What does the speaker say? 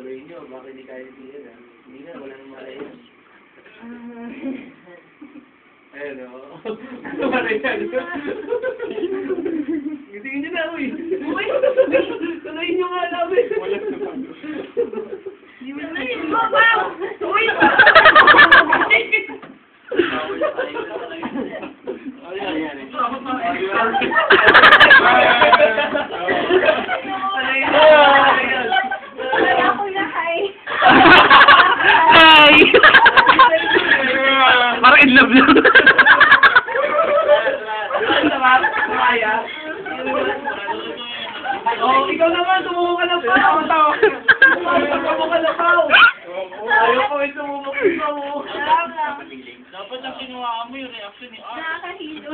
tuloy nyo. Bakit hindi kaya siya na? Hindi na, wala nang malay yan. Ayun o. Malay yan. Gisingin nyo na, uy. Uy! Tuloy nyo nga namin. Wala na pa. Tuloy mo, wow! Uy! Parang in love lang. Oh, ikaw naman, tumuho ka na pa. Tumuho ka na pa. Ayaw ko ay tumuho ka na pa. Dapat ang kinuha mo yung reaction ni Art. Nakakahilo.